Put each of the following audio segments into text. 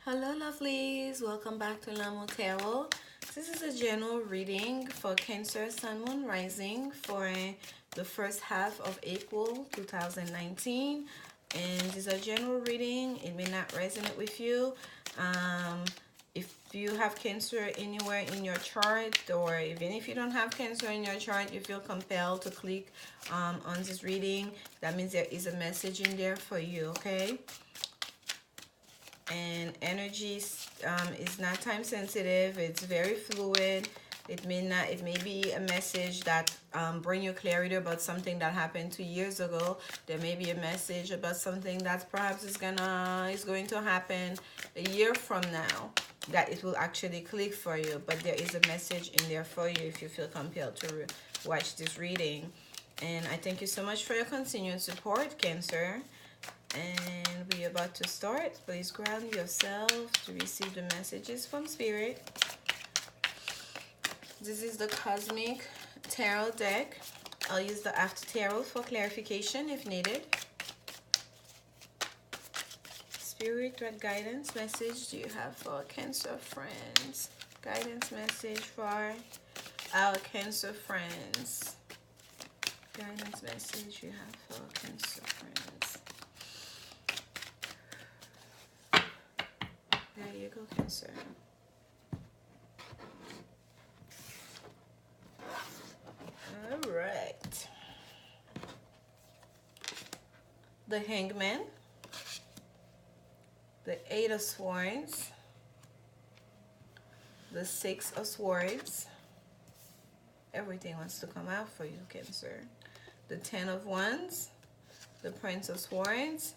Hello lovelies, welcome back to Lanmou Tarot. This is a general reading for Cancer, Sun, Moon, Rising for the first half of April 2019. And this is a general reading. It may not resonate with you. If you have Cancer anywhere in your chart, or even if you don't have Cancer in your chart, you feel compelled to click on this reading. That means there is a message in there for you, okay? And energy is not time sensitive. It's very fluid. It may be a message that bring you clarity about something that happened 2 years ago. There may be a message about something that perhaps is going to happen a year from now, that it will actually click for you. But there is a message in there for you if you feel compelled to watch this reading. And I thank you so much for your continued support, Cancer. And we're about to start. Please ground yourself to receive the messages from Spirit. This is the Cosmic Tarot deck. I'll use the After Tarot for clarification if needed. Spirit, what guidance message do you have for Cancer friends? Guidance message for our Cancer friends. Guidance message you have for Cancer friends. There you go, Cancer. All right. The Hangman, the Eight of Swords, the Six of Swords. Everything wants to come out for you, Cancer. The Ten of Wands, the Prince of Swords,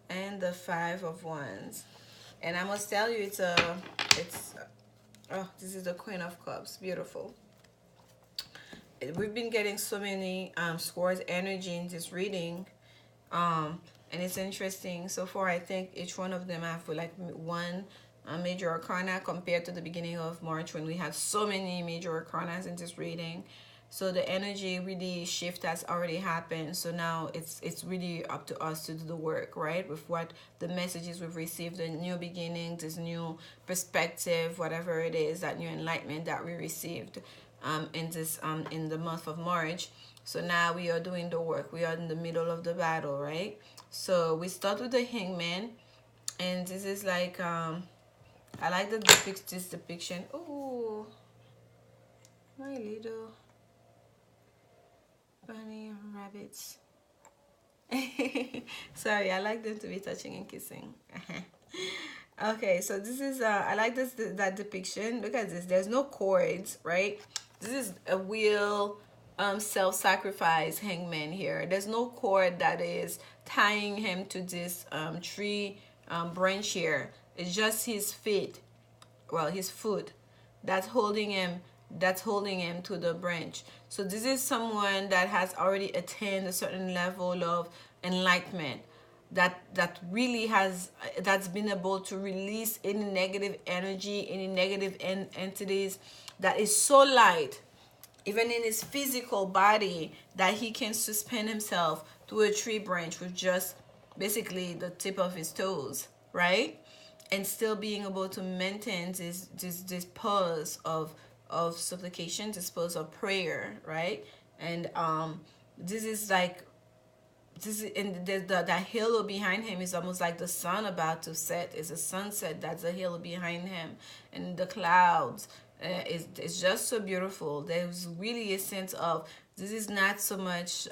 and the Five of Wands. And I must tell you, oh, this is the Queen of Cups. Beautiful. We've been getting so many swords energy in this reading. And it's interesting. So far, I think each one of them have like one major arcana compared to the beginning of March when we had so many major arcanas in this reading. So the energy really shift has already happened. So now it's really up to us to do the work, right? With what the messages we've received, the new beginning, this new perspective, whatever it is, that new enlightenment that we received in the month of March. So now we are doing the work. We are in the middle of the battle, right? So we start with the Hangman, and this is like I like this depiction. Oh, my little bunny and rabbits. Sorry, I like them to be touching and kissing. Okay, so this is I like that depiction. Look at this. There's no cords, right? This is a real self-sacrifice hangman here. There's no cord that is tying him to this tree branch here. It's just his feet, well, his foot, that's holding him to the branch. So this is someone that has already attained a certain level of enlightenment, that really has, that's been able to release any negative energy, any negative entities, that is so light even in his physical body, that he can suspend himself to a tree branch with just basically the tip of his toes, right? And still being able to maintain this pause of supplication, this pause of prayer, right? And this is like, this is, and that halo behind him is almost like the sun about to set. It's a sunset, that's the halo behind him, and the clouds. It's just so beautiful. There's really a sense of, this is not so much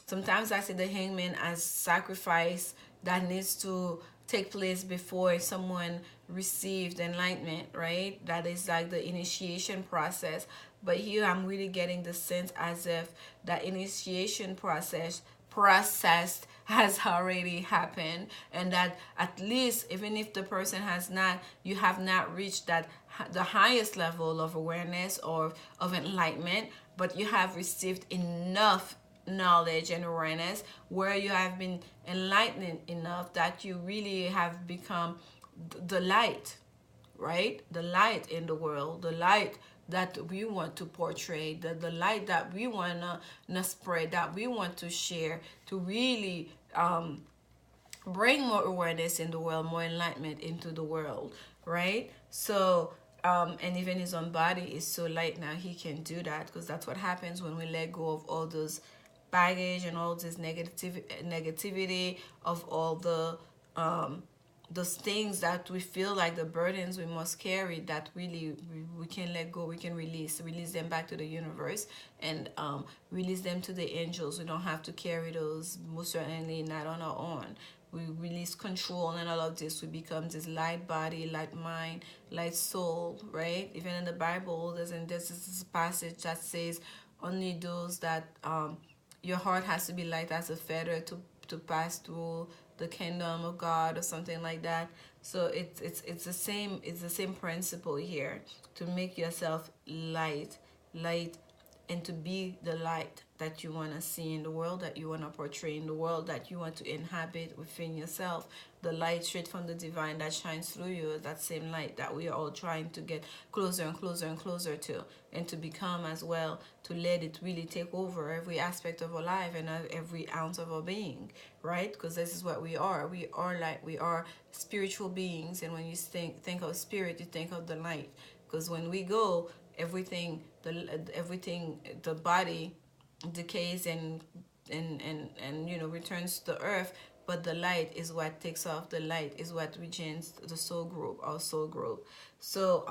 sometimes I see the hangman as sacrifice that needs to take place before someone received enlightenment, right? That is like the initiation process. But here I'm really getting the sense as if that initiation process has already happened, and that at least, even if the person has not, you have not reached that the highest level of awareness or of enlightenment, but you have received enough knowledge and awareness where you have been enlightened enough that you really have become the light, right? The light in the world, the light that we want to portray, the light that we want to spread, that we want to share, to really bring more awareness in the world, more enlightenment into the world, right? So, and even his own body is so light now, he can do that, because that's what happens when we let go of all those baggage and all this negativity of all the those things that we feel like the burdens we must carry, that really we can let go, we can release them back to the universe, and release them to the angels. We don't have to carry those, most certainly not on our own. We release control and all of this. We become this light body, light mind, light soul, right? Even in the Bible, there's this passage that says only those that your heart has to be light as a feather to pass through the kingdom of God, or something like that. So it's the same principle here, to make yourself light, and to be the light that you want to see in the world, that you want to portray in the world, that you want to inhabit within yourself. The light straight from the divine that shines through you, that same light that we are all trying to get closer and closer and closer to, and to become as well, to let it really take over every aspect of our life and every ounce of our being, right? Because this is what we are. We are light. We are spiritual beings, and when you think of spirit, you think of the light. Because when we go, everything, the body decays and returns to the earth, but the light is what takes off. The light is what regains the soul group, our soul group. So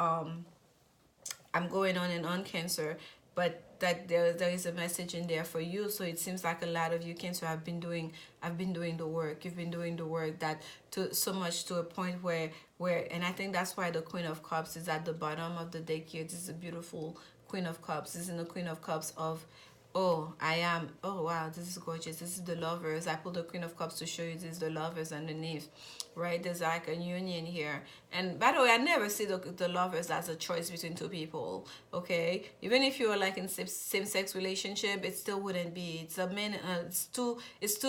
I'm going on and on, Cancer, but that there is a message in there for you. So it seems like a lot of you, Cancer, have been doing the work. You've been doing the work, that to so much, to a point where and I think that's why the Queen of Cups is at the bottom of the deck here. This is a beautiful Queen of Cups. This is the Queen of Cups of, oh, I am. Oh, wow, this is gorgeous. This is the Lovers. I pulled the Queen of Cups to show you this is the Lovers underneath, right? There's like a union here. And by the way, I never see the Lovers as a choice between two people, okay? Even if you were like in same-sex relationship, it still wouldn't be. It's a man. It's two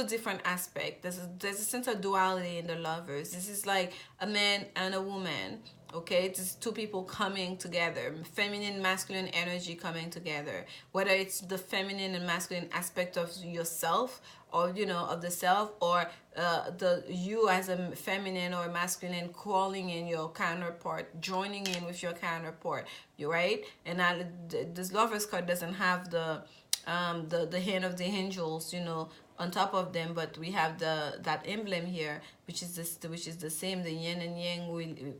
different aspects. There's a sense of duality in the Lovers. This is like a man and a woman. Okay, it's two people coming together, feminine, masculine energy coming together. Whether it's the feminine and masculine aspect of yourself, or of the self, or the you as a feminine or masculine calling in your counterpart, joining in with your counterpart. You're right, and this Lovers card doesn't have the hand of the angels, on top of them, but we have that emblem here, which is the same, the yin and yang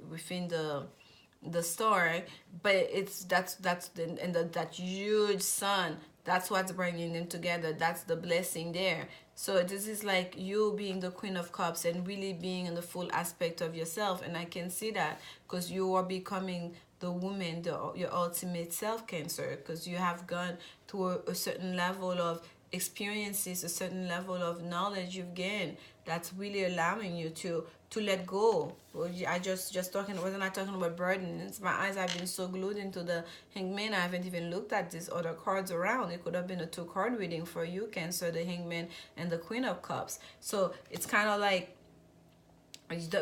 within the story. But that's that huge sun, that's what's bringing them together. That's the blessing there. So this is like you being the Queen of Cups and really being in the full aspect of yourself, and I can see that because you are becoming the woman, your ultimate self, Cancer, because you have gone to a certain level of experiences, a certain level of knowledge you've gained, that's really allowing you to let go. I just talking, wasn't I talking about burdens? My eyes have been so glued into the Hangman, I haven't even looked at these other cards around. It could have been a 2 card reading for you, Cancer, the Hangman and the Queen of Cups. So it's kind of like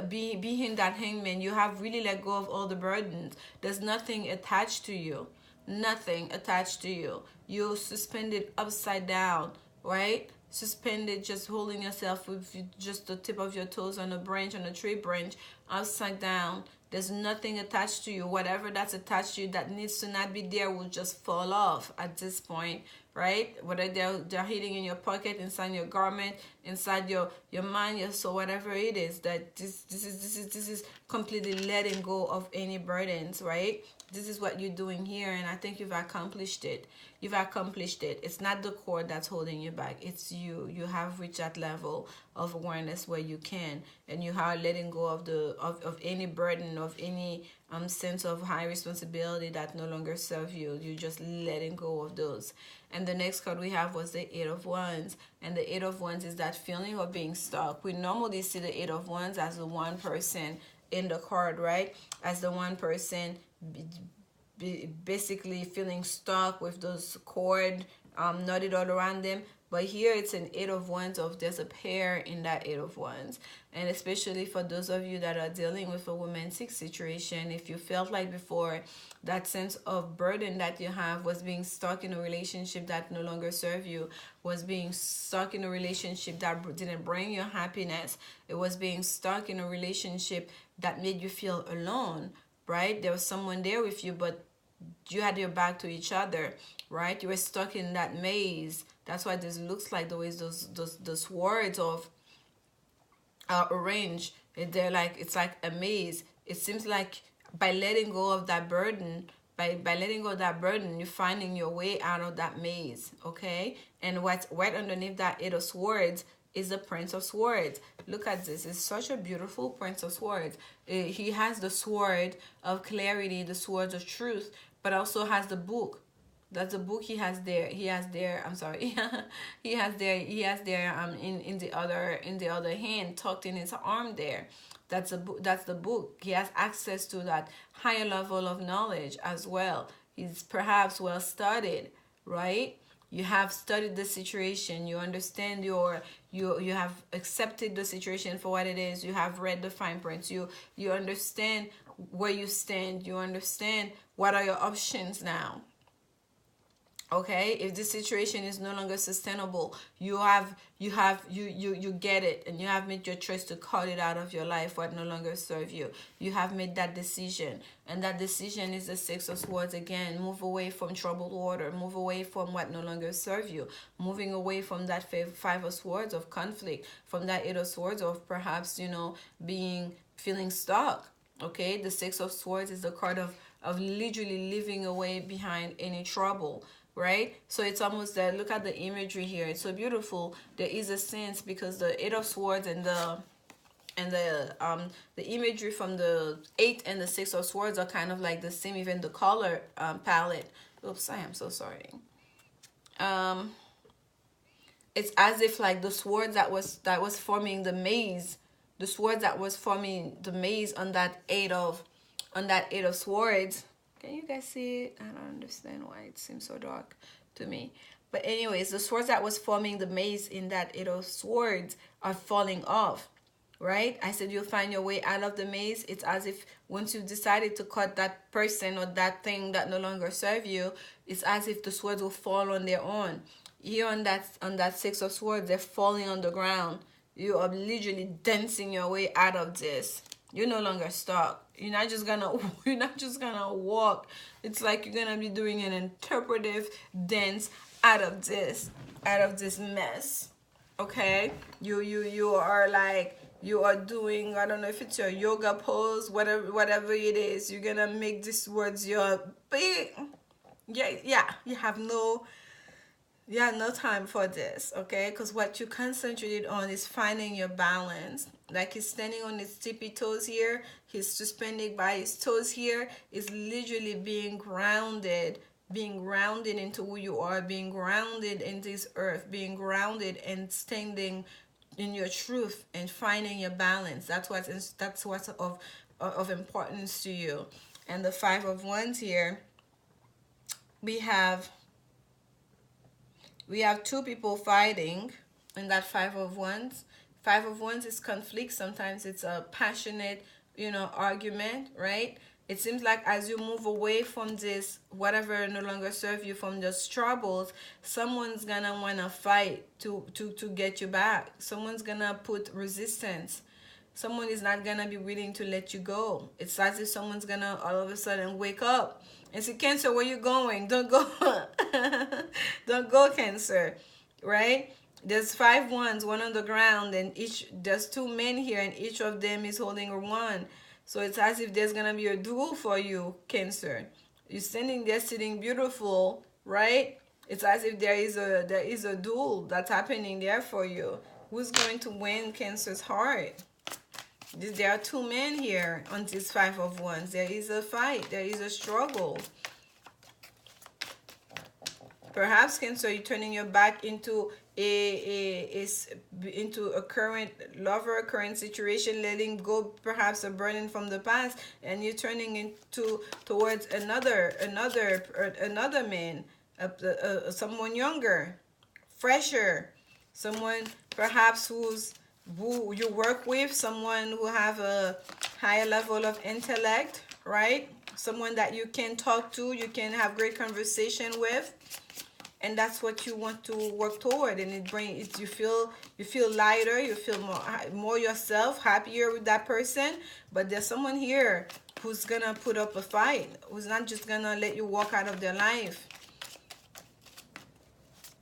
being that Hangman, you have really let go of all the burdens. There's nothing attached to you, nothing attached to you. You suspended upside down, right? Suspended, just holding yourself with just the tip of your toes on a branch, on a tree branch, upside down. There's nothing attached to you. Whatever that's attached to you that needs to not be there will just fall off at this point, right? Whether they're hitting in your pocket, inside your garment, inside your mind, your soul, whatever it is, that this is completely letting go of any burdens, right? This is what you're doing here, and I think you've accomplished it. You've accomplished it. It's not the cord that's holding you back. It's you. You have reached that level of awareness where you can, and you are letting go of any burden, of any sense of high responsibility that no longer serve you. You're just letting go of those. And the next card we have was the Eight of Wands, and the Eight of Wands is that feeling of being stuck. We normally see the Eight of Wands as the one person in the card, right? As the one person basically feeling stuck with those cord knotted all around them. But here it's an Eight of Wands, of there's a pair in that Eight of Wands. And especially for those of you that are dealing with a romantic situation, if you felt like before that sense of burden that you have was being stuck in a relationship that no longer serve you, was being stuck in a relationship that didn't bring you happiness, it was being stuck in a relationship that made you feel alone, right? There was someone there with you, but you had your back to each other, right? You were stuck in that maze. That's why this looks like the ways those words of arranged. They're like, it's like a maze. It seems like by letting go of that burden, by letting go of that burden, you're finding your way out of that maze. Okay, and what's right underneath that Eight of Swords is the Prince of Swords. Look at this. It's such a beautiful Prince of Swords. He has the sword of clarity, the swords of truth, but also has the book. That's the book he has there. He has there. I'm sorry. He has there. He has there. In the other hand, tucked in his arm there. That's a book. That's the book. He has access to that higher level of knowledge as well. He's perhaps well studied, right? You have studied the situation. You understand you have accepted the situation for what it is. You have read the fine prints. You understand where you stand. You understand what are your options now. Okay, if this situation is no longer sustainable, you get it, and you have made your choice to cut it out of your life, what no longer serve you. You have made that decision, and that decision is the Six of Swords again. Move away from troubled water, move away from what no longer serve you, moving away from that Five of Swords of conflict, from that Eight of Swords of perhaps, feeling stuck. Okay, the Six of Swords is the card of literally living away behind any trouble, right? So it's almost that. Look at the imagery here. It's so beautiful. There is a sense, because the Eight of Swords and the imagery from the Eight and the Six of Swords are kind of like the same, even the color palette. Oops, I am so sorry. It's as if like the sword that was forming the maze, the sword that was forming the maze on that Eight of Swords. Can you guys see it? I don't understand why it seems so dark to me. But anyways, the swords that was forming the maze in that Eight of Swords are falling off, right? I said you'll find your way out of the maze. It's as if once you've decided to cut that person or that thing that no longer serve you, it's as if the swords will fall on their own. Here on that Six of Swords, they're falling on the ground. You are literally dancing your way out of this. You're no longer stuck. You're not just gonna walk. It's like you're gonna be doing an interpretive dance out of this mess. Okay? You are like, you are doing, I don't know if it's your yoga pose, whatever it is, you're gonna make these words your big. Yeah, you have no time for this, okay? Because what you concentrated on is finding your balance. Like he's standing on his tippy toes here, he's suspending by his toes here, is literally being grounded into who you are, being grounded in this earth, being grounded and standing in your truth and finding your balance. That's what's of importance to you. And the Five of Wands here, we have two people fighting in that Five of Wands. Five of Wands is conflict. Sometimes it's a passionate, argument, right? It seems like as you move away from this, whatever no longer serve you, from those troubles, someone's gonna wanna fight to get you back. Someone's gonna put resistance. Someone is not gonna be willing to let you go. It's as if someone's gonna all of a sudden wake up and say, Cancer, where you going? Don't go. Don't go, Cancer. Right? There's 5 wands, one on the ground, and there's 2 men here, and each of them is holding a wand. So it's as if there's gonna be a duel for you, Cancer. You're standing there sitting beautiful, right? It's as if there is a duel that's happening there for you. Who's going to win Cancer's heart? There are 2 men here on this 5 of wands. There is a fight. There is a struggle. Perhaps, Cancer, you're turning your back into a current lover, current situation, letting go perhaps a burden from the past, and you're turning towards another man, someone younger, fresher, someone perhaps who you work with, someone who have a higher level of intellect, right? Someone that you can talk to, you can have great conversation with, and that's what you want to work toward. And it brings it, you feel lighter, you feel more yourself, happier with that person. But there's someone here who's gonna put up a fight, who's not just gonna let you walk out of their life.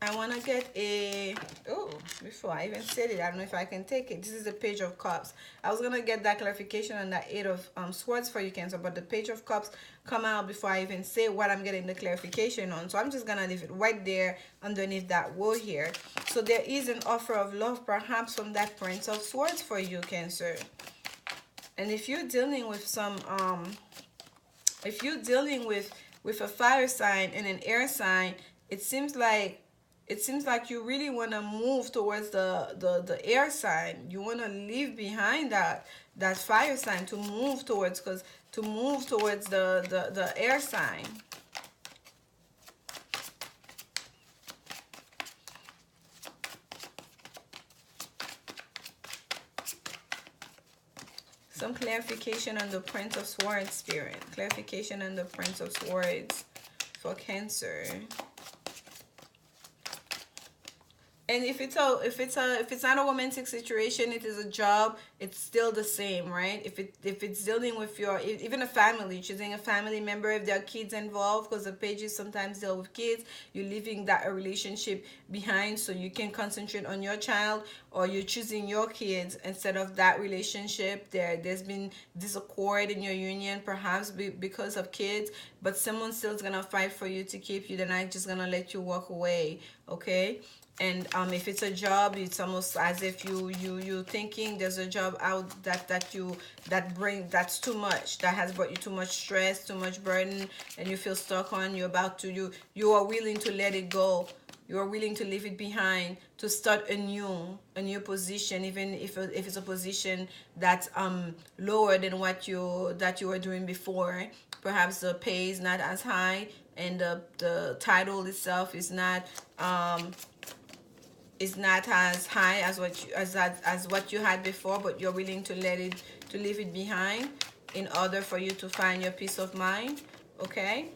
I want to get a, oh, before I even said it, I don't know if I can take it. This is the Page of Cups. I was going to get that clarification on that Eight of Swords for you, Cancer, but the Page of Cups come out before I even say what I'm getting the clarification on. So I'm just going to leave it right there underneath that wool here. So there is an offer of love perhaps from that Prince of Swords for you, Cancer. And if you're dealing with some, if you're dealing with a fire sign and an air sign, it seems like you really want to move towards the air sign. You want to leave behind that fire sign to move towards, the air sign. Some clarification on the Prince of Swords, Spirit. Clarification on the Prince of Swords for Cancer. And if it's not a romantic situation, it is a job, it's still the same, right? If it's dealing with your, even a family, choosing a family member, if there are kids involved, because the pages sometimes deal with kids, you're leaving that relationship behind so you can concentrate on your child, or you're choosing your kids instead of that relationship. There's been discord in your union, perhaps because of kids, but someone still is gonna fight for you to keep you. They're not just gonna let you walk away, okay? And if it's a job, it's almost as if you're thinking there's a job out that's too much, that has brought you too much stress, too much burden, and you feel stuck on. You are willing to let it go. You are willing to leave it behind, to start a new position, even if it's a position that's lower than what you were doing before. Perhaps the pay is not as high, and the title itself is not as high as what you had before, but you're willing to leave it behind in order for you to find your peace of mind, okay?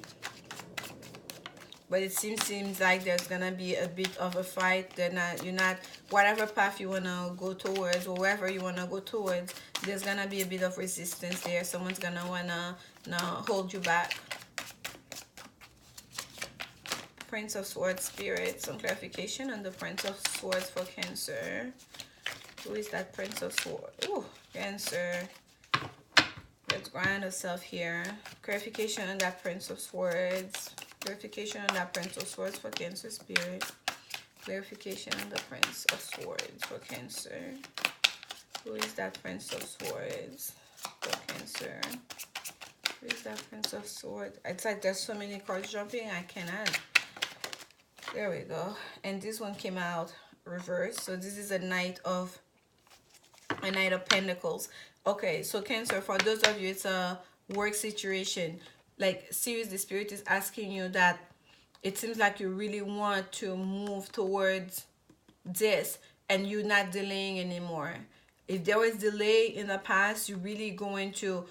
But it seems like there's gonna be a bit of a fight. You're not whatever path you wanna go towards, or wherever you wanna go towards, there's gonna be a bit of resistance there. Someone's gonna wanna hold you back. Prince of Swords, Spirit, some clarification on the Prince of Swords for Cancer. Who is that Prince of Swords? Ooh, Cancer. Let's ground ourselves here. Clarification on that Prince of Swords. Clarification on that Prince of Swords for Cancer, Spirit. Clarification on the Prince of Swords for Cancer. Who is that Prince of Swords for Cancer? Who is that Prince of Swords? It's like there's so many cards jumping, I cannot. There we go. And this one came out reversed. So this is a Knight of Pentacles. Okay, so Cancer, for those of you, it's a work situation. Like, seriously, Spirit is asking you that it seems like you really want to move towards this, and you're not delaying anymore. If there was delay in the past, you're really going to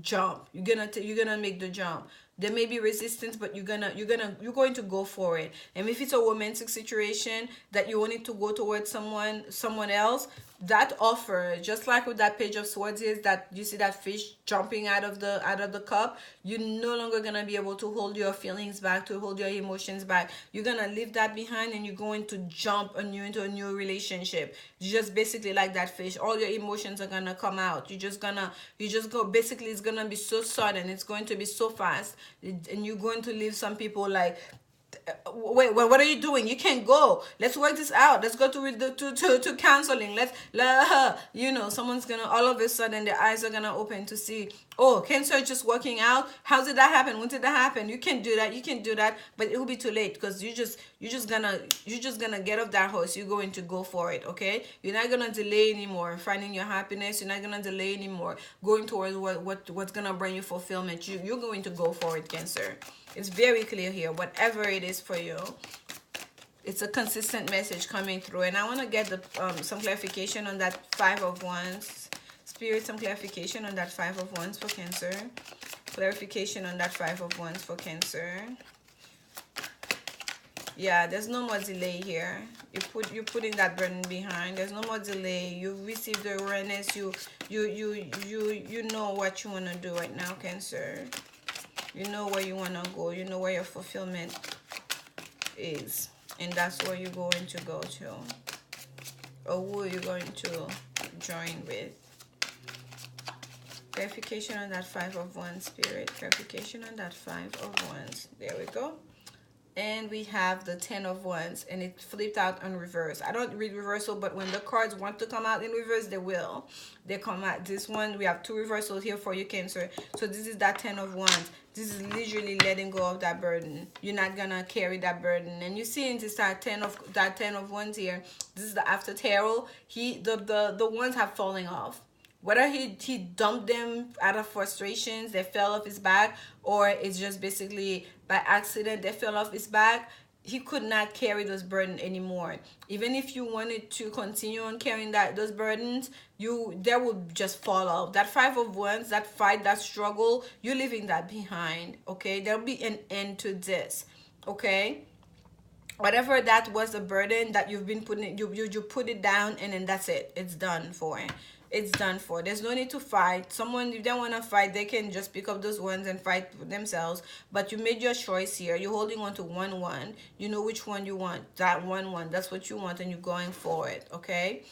jump. You're gonna make the jump. There may be resistance, but you're going to go for it. And if it's a romantic situation that you wanted to go towards someone else, that offer, just like with that Page of Swords, is that you see that fish jumping out of the cup. You're no longer gonna be able to hold your feelings back, to hold your emotions back. You're gonna leave that behind, and you're going to jump into a new relationship. You just basically, like that fish, all your emotions are gonna come out. You just go. Basically, it's gonna be so sudden. It's going to be so fast, and you're going to leave some people like, wait, what are you doing? You can't go. Let's work this out. Let's go to counseling. Someone's gonna, all of a sudden their eyes are gonna open to see, oh, Cancer is just working out. How did that happen? When did that happen? You can do that. You can do that, but it will be too late, because you're just gonna get off that horse. You're going to go for it. Okay, you're not gonna delay anymore finding your happiness. You're not gonna delay anymore going towards what's gonna bring you fulfillment. You're going to go for it, Cancer. It's very clear here, whatever it is for you. it's a consistent message coming through. And I want to get the some clarification on that Five of Wands. Spirit, some clarification on that Five of Wands for Cancer. Clarification on that Five of Wands for Cancer. Yeah, there's no more delay here. You're putting that burden behind. There's no more delay. You've received the awareness. You know what you want to do right now, Cancer. You know where you want to go. You know where your fulfillment is, and that's where you're going to go to, or who you're going to join with. Clarification on that Five of Wands, Spirit. Clarification on that Five of Wands. There we go. And we have the Ten of Wands, and it flipped out on reverse. I don't read reversal, but when the cards want to come out in reverse, they will. They come out. This one, we have two reversals here for you, Cancer. So this is that Ten of Wands. This is literally letting go of that burden. You're not gonna carry that burden. And you see in this Ten of Wands here, this is the after tarot. The ones have falling off. Whether he dumped them out of frustrations, they fell off his back, or it's just basically by accident they fell off his back, he could not carry those burdens anymore. Even if you wanted to continue on carrying those burdens, they would just fall off. That Five of Wands, that fight, that struggle, you're leaving that behind, okay? There'll be an end to this, okay? Whatever that was a burden that you've been putting, you put it down, and then that's it. It's done for. It's done for. There's no need to fight. Someone, if they want to fight, they can just pick up those ones and fight themselves. But you made your choice here. You're holding on to one. You know which one you want. That one. That's what you want, and you're going for it. Okay.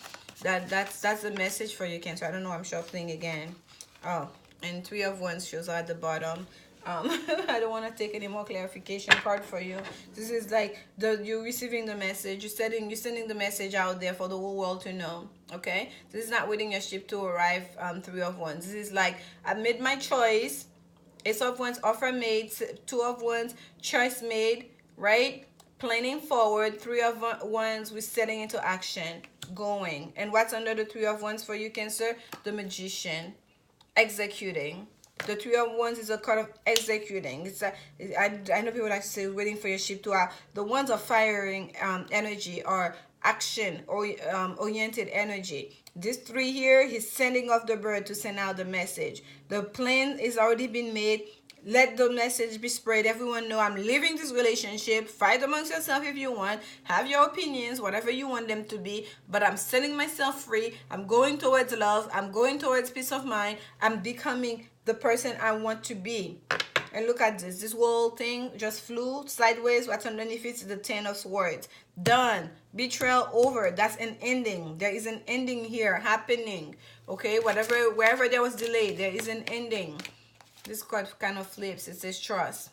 That's the message for you, Cancer. I don't know. I'm shuffling again. Oh, and Three of Wands shows at the bottom. I don't want to take any more clarification card for you. This is like you're receiving the message. You're sending the message out there for the whole world to know. Okay, this is not waiting your ship to arrive. Three of Wands. This is like, I made my choice. Ace of Wands, offer made. Two of Wands, choice made. Right, planning forward. Three of Wands, we're setting into action, going. And what's under the Three of Wands for you, Cancer? The Magician, executing. The Three of Wands is a card of executing. I know people like to say waiting for your ship to arrive. The ones of firing energy or action or oriented energy. This three here, he's sending off the bird to send out the message. The plan is already been made. Let the message be spread. Everyone know I'm leaving this relationship. Fight amongst yourself if you want. Have your opinions, whatever you want them to be. But I'm setting myself free. I'm going towards love. I'm going towards peace of mind. I'm becoming the person I want to be. And look at this. This whole thing just flew sideways. What's underneath it is the Ten of Swords. Done. Betrayal over. That's an ending. There is an ending here happening. Okay? Wherever there was delay, there is an ending. This card kind of flips. It says trust.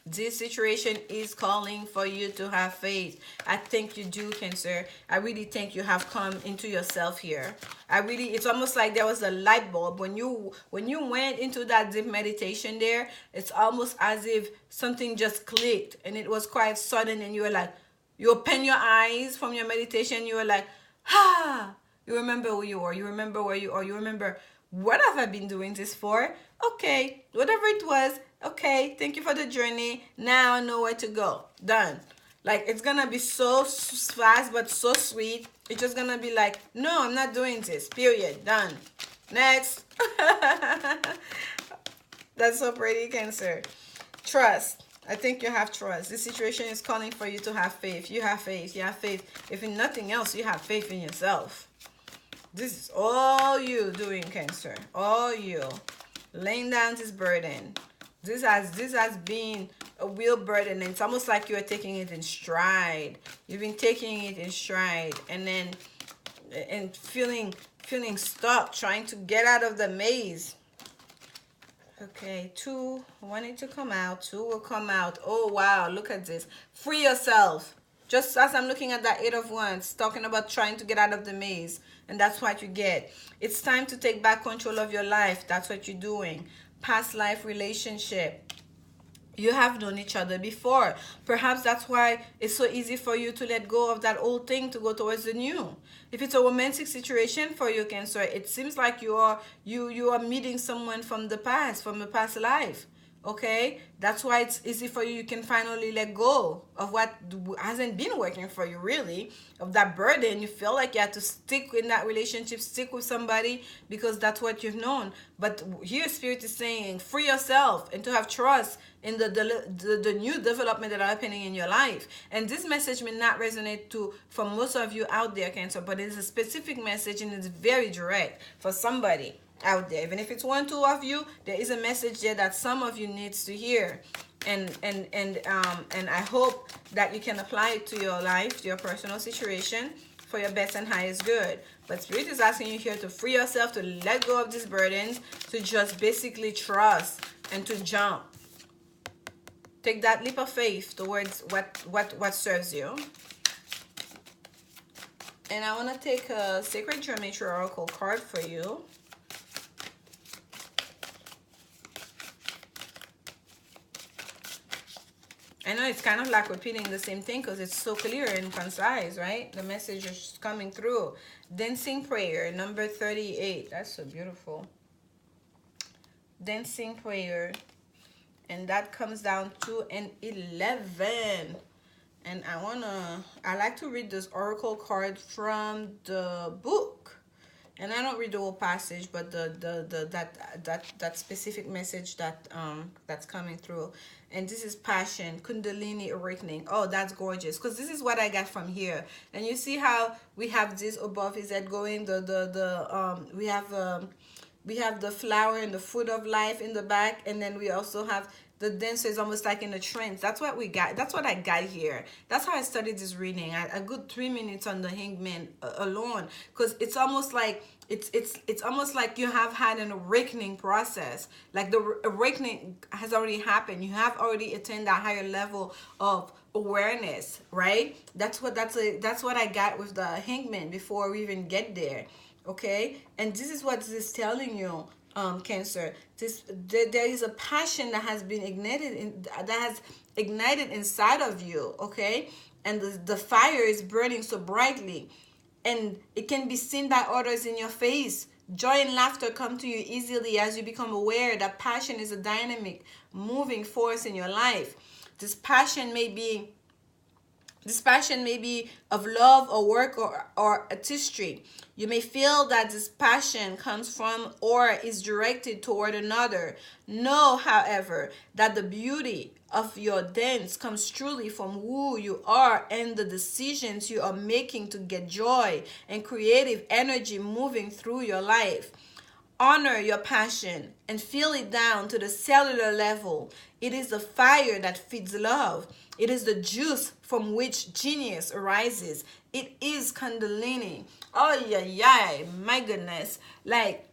This situation is calling for you to have faith. I think you do, Cancer. I really think you have come into yourself here. It's almost like there was a light bulb. When you went into that deep meditation there, it's almost as if something just clicked, and it was quite sudden, and you were like, you open your eyes from your meditation, you were like, ah, you remember who you are. You remember where you are. You remember, what have I been doing this for? Okay, whatever it was, okay, thank you for the journey. Now I know where to go. Done. Like, it's gonna be so fast but so sweet. It's just gonna be like, no, I'm not doing this. Period. Done. Next. That's so pretty, Cancer. Trust. I think you have trust. This situation is calling for you to have faith. You have faith. You have faith. If in nothing else, you have faith in yourself. This is all you doing, Cancer. All you. Laying down this burden. This has been a real burden, and it's almost like you're taking it in stride. You've been taking it in stride, and feeling stuck, trying to get out of the maze. Okay, two wanting to come out. Two will come out. Oh wow, look at this. Free yourself. Just as I'm looking at that Eight of Wands, talking about trying to get out of the maze. And that's what you get. It's time to take back control of your life. That's what you're doing. Past life relationship. You have known each other before. Perhaps that's why it's so easy for you to let go of that old thing to go towards the new. If it's a romantic situation for you, Cancer, it seems like you are meeting someone from the past life. Okay, that's why it's easy for you. You can finally let go of what hasn't been working for you, really, of that burden. You feel like you have to stick in that relationship, stick with somebody because that's what you've known. But here Spirit is saying free yourself and to have trust in the new development that are happening in your life. And this message may not resonate to for most of you out there, Cancer, but it's a specific message and it's very direct for somebody out there. Even if it's one, two of you, there is a message there that some of you needs to hear. And I hope that you can apply it to your life, to your personal situation, for your best and highest good. But Spirit is asking you here to free yourself, to let go of these burdens, to just basically trust and to jump. Take that leap of faith towards what serves you. And I want to take a Sacred Geometry Oracle card for you. I know it's kind of like repeating the same thing because it's so clear and concise, right? The message is coming through. Dancing Prayer, number 38. That's so beautiful. Dancing Prayer. And that comes down to an 11. And I like to read this oracle card from the book. And I don't read the whole passage, but that specific message that's coming through. And this is Passion, Kundalini Awakening. Oh, that's gorgeous, because this is what I got from here. And you see how we have this above his head going. We have the flower and the fruit of life in the back, and then we also have the dancer is almost like in a trance. That's what we got. That's what I got here. That's how I studied this reading. A good 3 minutes on the hangman alone, because it's almost like it's almost like you have had an awakening process. Like the awakening has already happened. You have already attained that higher level of awareness, right? That's what I got with the hangman before we even get there. Okay, and this is what this is telling you, Cancer. There is a passion that has been ignited inside of you. Okay, and the fire is burning so brightly, and it can be seen by others in your face. Joy and laughter come to you easily as you become aware that passion is a dynamic, moving force in your life. This passion may be of love or work or artistry. You may feel that this passion comes from or is directed toward another. Know, however, that the beauty of your dance comes truly from who you are and the decisions you are making to get joy and creative energy moving through your life. Honor your passion and feel it down to the cellular level. It is the fire that feeds love. It is the juice from which genius arises. It is Kundalini. Oh, yeah, my goodness. Like,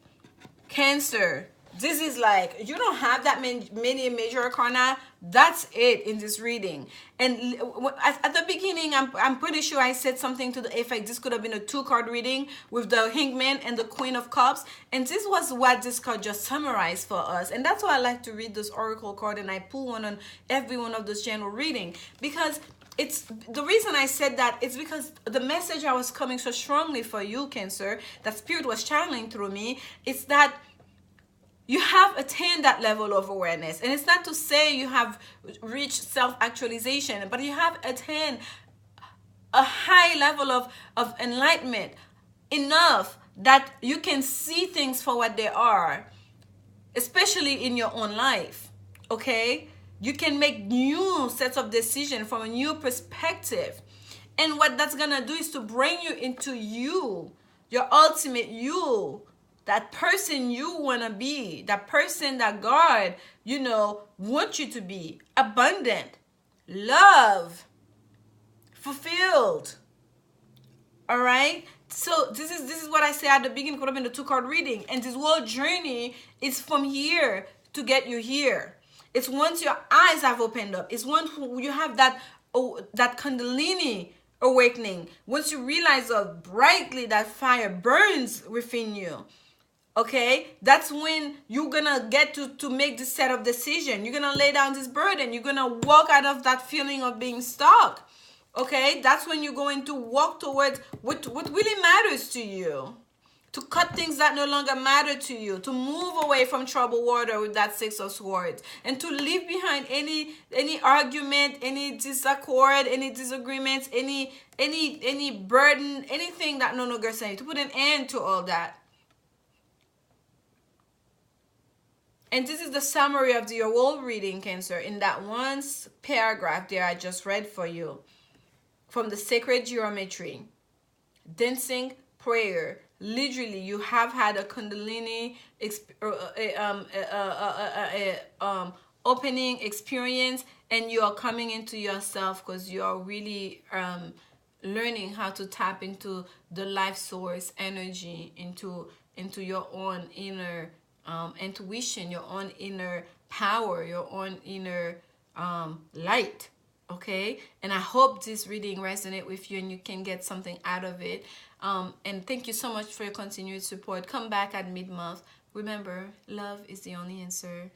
Cancer, this is like, you don't have that many major arcana. That's it in this reading. And at the beginning, I'm pretty sure I said something to the effect this could have been a 2-card reading with the Hangman and the Queen of Cups. And this was what this card just summarized for us. And that's why I like to read this oracle card, and I pull one on every one of those general reading, because it's the reason I said that. It's because the message I was coming so strongly for you, Cancer, that Spirit was channeling through me, it's that you have attained that level of awareness. And it's not to say you have reached self-actualization, but you have attained a high level of enlightenment, enough that you can see things for what they are, especially in your own life. Okay? You can make new sets of decisions from a new perspective. And what that's gonna do is to bring you into you, your ultimate you, that person you want to be, that person that God, wants you to be. Abundant, love, fulfilled. All right? So this is what I say at the beginning, could have been the 2-card reading. And this whole journey is from here to get you here. It's once your eyes have opened up. It's once you have that Kundalini awakening. Once you realize how brightly that fire burns within you. Okay, that's when you're gonna get to make this set of decision. You're gonna lay down this burden. You're gonna walk out of that feeling of being stuck. Okay, that's when you're going to walk towards what really matters to you. to cut things that no longer matter to you, to move away from troubled water with that Six of Swords, and to leave behind any argument, any disaccord, any disagreements, any burden, anything that no longer serves you, to put an end to all that. And this is the summary of your whole reading, Cancer, in that one paragraph there I just read for you. From the sacred geometry, dancing prayer, literally you have had a Kundalini opening experience, and you are coming into yourself because you are really learning how to tap into the life source energy, into your own inner intuition, your own inner power, your own inner light. Okay, and I hope this reading resonate with you and you can get something out of it. And thank you so much for your continued support. Come back at mid-month. Remember, love is the only answer.